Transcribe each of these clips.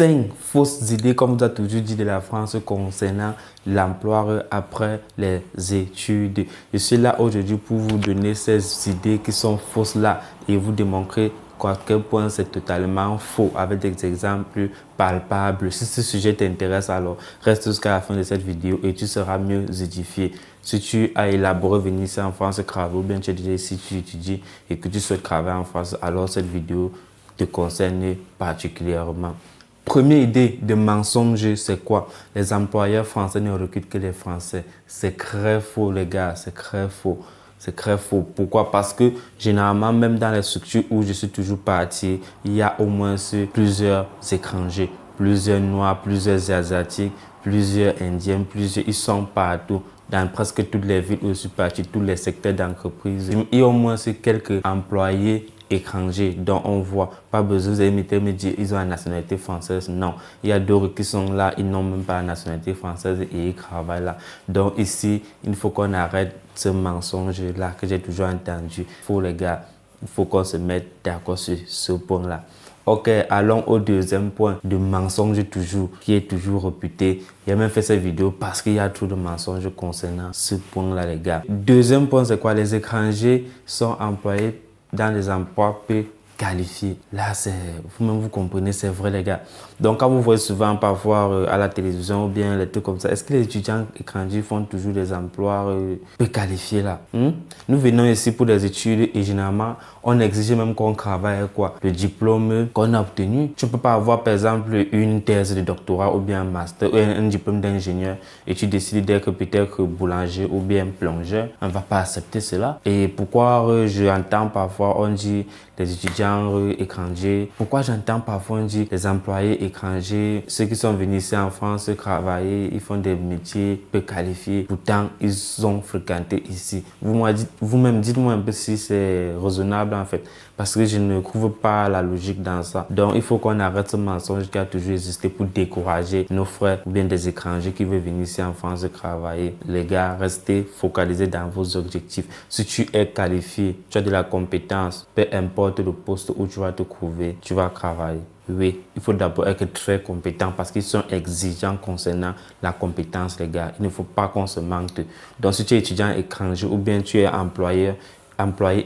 5 fausses idées, comme vous a toujours dit, de la France concernant l'emploi après les études. Je suis là aujourd'hui pour vous donner ces idées qui sont fausses là et vous démontrer à quel point c'est totalement faux avec des exemples palpables. Si ce sujet t'intéresse, alors reste jusqu'à la fin de cette vidéo et tu seras mieux édifié. Si tu as élaboré venir ici en France travailler ou bien tu es déjà ici, tu étudies et que tu souhaites travailler en France, alors cette vidéo te concerne particulièrement. Première idée de mensonge, c'est quoi? Les employeurs français ne recrutent que les Français. C'est très faux, les gars, c'est très faux. C'est très faux. Pourquoi? Parce que généralement, même dans les structures où je suis toujours parti, il y a au moins plusieurs étrangers, plusieurs Noirs, plusieurs Asiatiques, plusieurs Indiens, ils sont partout. Dans presque toutes les villes où je suis parti, tous les secteurs d'entreprise. Il y a au moins quelques employés étrangers dont on voit. Pas besoin de me dire ils ont la nationalité française. Non, il y a d'autres qui sont là, ils n'ont même pas la nationalité française et ils travaillent là. Donc ici, il faut qu'on arrête ce mensonge-là que j'ai toujours entendu. Il faut les gars, il faut qu'on se mette d'accord sur ce point-là. Ok, allons au deuxième point de mensonge toujours, qui est toujours réputé. J'ai même fait cette vidéo parce qu'il y a trop de mensonges concernant ce point-là, les gars. Deuxième point, c'est quoi? Les étrangers sont employés dans des emplois peu qualifiés. Là, c'est vous-même, vous comprenez, c'est vrai, les gars. Donc, quand vous voyez souvent parfois à la télévision ou bien les trucs comme ça, est-ce que les étudiants étrangers font toujours des emplois peu qualifiés là? Nous venons ici pour des études et généralement, on exige même qu'on travaille quoi? Le diplôme qu'on a obtenu. Tu ne peux pas avoir par exemple une thèse de doctorat ou bien un master ou un diplôme d'ingénieur et tu décides d'être peut-être boulanger ou bien plongeur. On ne va pas accepter cela. Et pourquoi j'entends parfois on dit les étudiants étrangers? Pourquoi j'entends parfois on dit les employés étrangers, ceux qui sont venus ici en France travailler, ils font des métiers peu qualifiés. Pourtant, ils ont fréquenté ici. Vous-même, dites-moi un peu si c'est raisonnable en fait. Parce que je ne trouve pas la logique dans ça. Donc, il faut qu'on arrête ce mensonge qui a toujours existé pour décourager nos frères ou bien des étrangers qui veulent venir ici en France travailler. Les gars, restez focalisés dans vos objectifs. Si tu es qualifié, tu as de la compétence, peu importe le poste où tu vas te trouver, tu vas travailler. Oui, il faut d'abord être très compétent parce qu'ils sont exigeants concernant la compétence, les gars. Il ne faut pas qu'on se manque. Donc, si tu es étudiant étranger ou bien tu es employé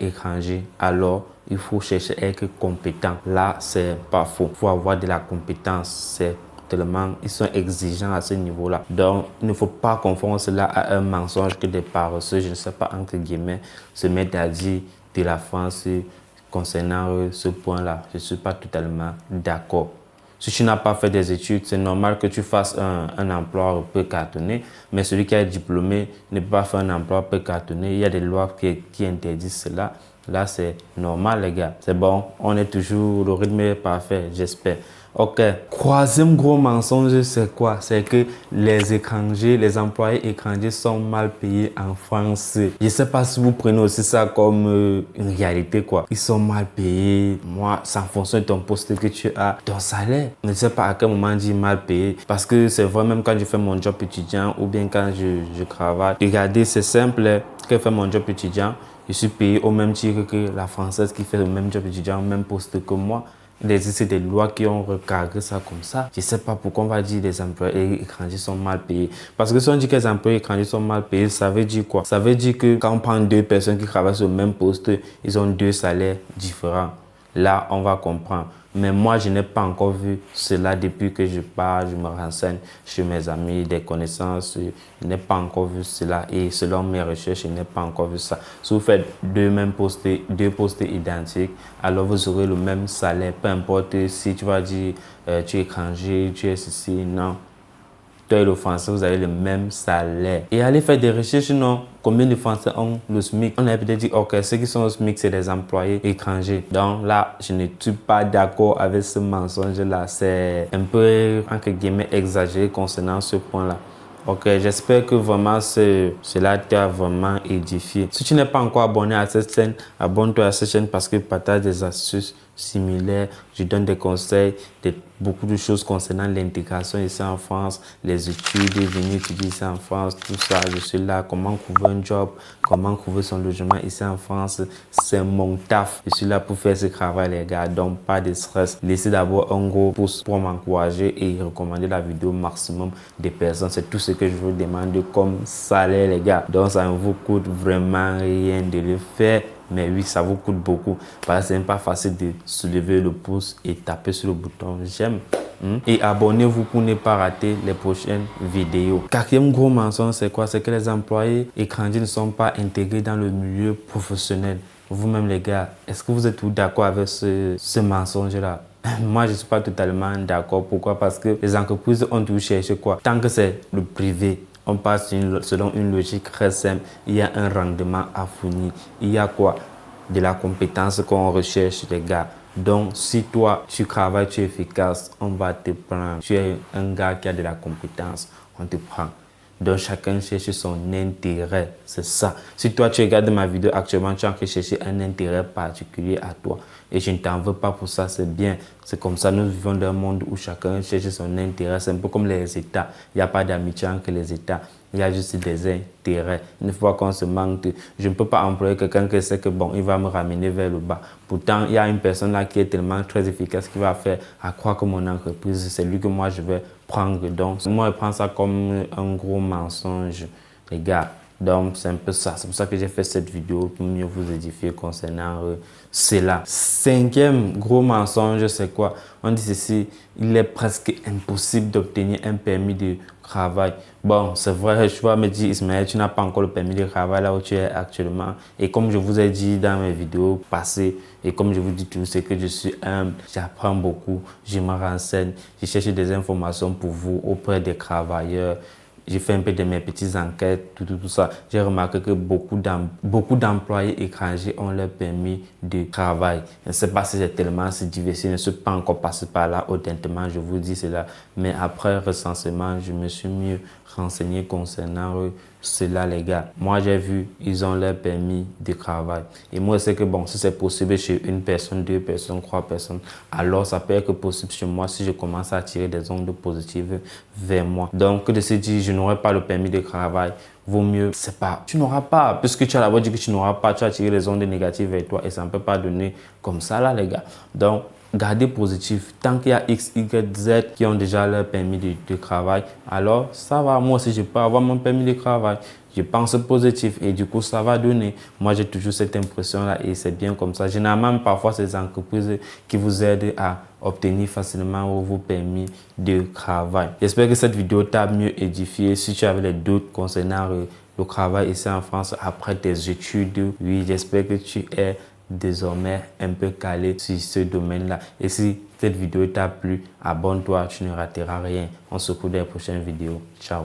étranger, alors il faut chercher à être compétent. Là, c'est pas faux. Il faut avoir de la compétence. C'est tellement, ils sont exigeants à ce niveau-là. Donc, il ne faut pas confondre cela à un mensonge que des paresseux, je ne sais pas, entre guillemets, se mettent à dire de la France concernant ce point-là. Je ne suis pas totalement d'accord. Si tu n'as pas fait des études, c'est normal que tu fasses un emploi peu cartonné, mais celui qui est diplômé ne peut pas faire un emploi peu cartonné. Il y a des lois qui interdisent cela. Là, c'est normal, les gars. C'est bon, on est toujours, le rythme est parfait, j'espère. Ok, troisième gros mensonge, c'est quoi? C'est que les étrangers, les employés étrangers sont mal payés en France. Je ne sais pas si vous prenez aussi ça comme une réalité, quoi. Ils sont mal payés. Moi, c'est en fonction de ton poste que tu as, ton salaire. Je ne sais pas à quel moment on dit mal payé. Parce que c'est vrai, même quand je fais mon job étudiant ou bien quand je travaille. Regardez, c'est simple. Quand je fais mon job étudiant, je suis payé au même titre que la Française qui fait le même job étudiant, au même poste que moi. Il existe des lois qui ont recadré ça comme ça. Je ne sais pas pourquoi on va dire que les employés étrangers sont mal payés. Parce que si on dit que les employés étrangers sont mal payés, ça veut dire quoi? Ça veut dire que quand on prend deux personnes qui travaillent sur le même poste, ils ont deux salaires différents. Là, on va comprendre. Mais moi, je n'ai pas encore vu cela depuis que je pars, je me renseigne chez mes amis, des connaissances. Je n'ai pas encore vu cela et selon mes recherches, je n'ai pas encore vu ça. Si vous faites deux postes identiques, alors vous aurez le même salaire. Peu importe si tu vas dire tu es étranger, tu es ceci, non. Toi et le Français, vous avez le même salaire. Et allez faire des recherches, non? Combien de Français ont le SMIC? On a peut-être dit, ok, ceux qui sont au SMIC, c'est des employés étrangers. Donc là, je ne suis pas d'accord avec ce mensonge-là. C'est un peu, entre guillemets, exagéré concernant ce point-là. Ok, j'espère que vraiment cela t'a vraiment édifié. Si tu n'es pas encore abonné à cette chaîne, abonne-toi à cette chaîne parce que je partage des astuces similaires. Je donne des conseils, beaucoup de choses concernant l'intégration ici en France, les études, venir étudier ici en France, tout ça. Je suis là, comment trouver un job, comment trouver son logement ici en France. C'est mon taf. Je suis là pour faire ce travail, les gars. Donc, pas de stress. Laissez d'abord un gros pouce pour m'encourager et recommander la vidéo au maximum des personnes. C'est tout ce que je vous demande comme salaire, les gars. Donc, ça ne vous coûte vraiment rien de le faire. Mais oui, ça vous coûte beaucoup. Parce que c'est pas facile de soulever le pouce et taper sur le bouton j'aime. Et abonnez-vous pour ne pas rater les prochaines vidéos. Quatrième gros mensonge, c'est quoi? C'est que les employés étrangers ne sont pas intégrés dans le milieu professionnel. Vous-même, les gars, est-ce que vous êtes tous d'accord avec ce mensonge-là? Moi, je ne suis pas totalement d'accord. Pourquoi? Parce que les entreprises ont toujours cherché quoi? Tant que c'est le privé, on passe selon une logique très simple. Il y a un rendement à fournir. Il y a quoi? De la compétence qu'on recherche, les gars. Donc, si toi, tu travailles, tu es efficace, on va te prendre. Tu es un gars qui a de la compétence, on te prend. Donc, chacun cherche son intérêt. C'est ça. Si toi, tu regardes ma vidéo actuellement, tu es en train de chercher un intérêt particulier à toi. Et je ne t'en veux pas pour ça, c'est bien. C'est comme ça, nous vivons dans un monde où chacun cherche son intérêt. C'est un peu comme les États. Il n'y a pas d'amitié entre les États. Il y a juste des intérêts. Une fois qu'on se manque, je ne peux pas employer quelqu'un qui sait que bon, il va me ramener vers le bas. Pourtant, il y a une personne là qui est tellement très efficace qui va faire à croire que mon entreprise, c'est lui que moi je vais prendre. Donc, moi, je prends ça comme un gros mensonge, les gars. Donc, c'est un peu ça. C'est pour ça que j'ai fait cette vidéo pour mieux vous édifier concernant cela. Cinquième gros mensonge, c'est quoi? On dit ceci, il est presque impossible d'obtenir un permis de travail. Bon, c'est vrai, je vais me dire, Ismaël, tu n'as pas encore le permis de travail là où tu es actuellement. Et comme je vous ai dit dans mes vidéos passées, et comme je vous dis toujours, c'est que je suis humble, j'apprends beaucoup, je me renseigne, je cherche des informations pour vous auprès des travailleurs. J'ai fait un peu de mes petites enquêtes, tout ça. J'ai remarqué que beaucoup d'employés étrangers ont leur permis de travail. Je ne sais pas si c'est tellement si diversifié, je ne suis pas encore passé par là, honnêtement, je vous dis cela. Mais après recensement, je me suis mieux renseigné concernant cela, les gars. Moi, j'ai vu, ils ont leur permis de travail. Et moi, je sais que bon, si c'est possible chez une personne, deux personnes, trois personnes, alors ça peut être possible chez moi si je commence à attirer des ondes positives vers moi. Donc, de se dire, je n'aurai pas le permis de travail, vaut mieux, c'est pas, tu n'auras pas, puisque tu as d'abord dit que tu n'auras pas, tu as attiré les ondes négatives vers toi et ça ne peut pas donner comme ça là, les gars. Donc, gardez positif. Tant qu'il y a X, Y, Z qui ont déjà leur permis de travail, alors ça va. Moi aussi, je peux avoir mon permis de travail. Je pense positif et du coup, ça va donner. Moi, j'ai toujours cette impression-là et c'est bien comme ça. Généralement, parfois, c'est des entreprises qui vous aident à obtenir facilement vos permis de travail. J'espère que cette vidéo t'a mieux édifié. Si tu avais des doutes concernant le travail ici en France après tes études, oui, j'espère que tu es désormais un peu calé sur ce domaine-là. Et si cette vidéo t'a plu, abonne-toi, tu ne rateras rien. On se retrouve dans les prochaines vidéos. Ciao.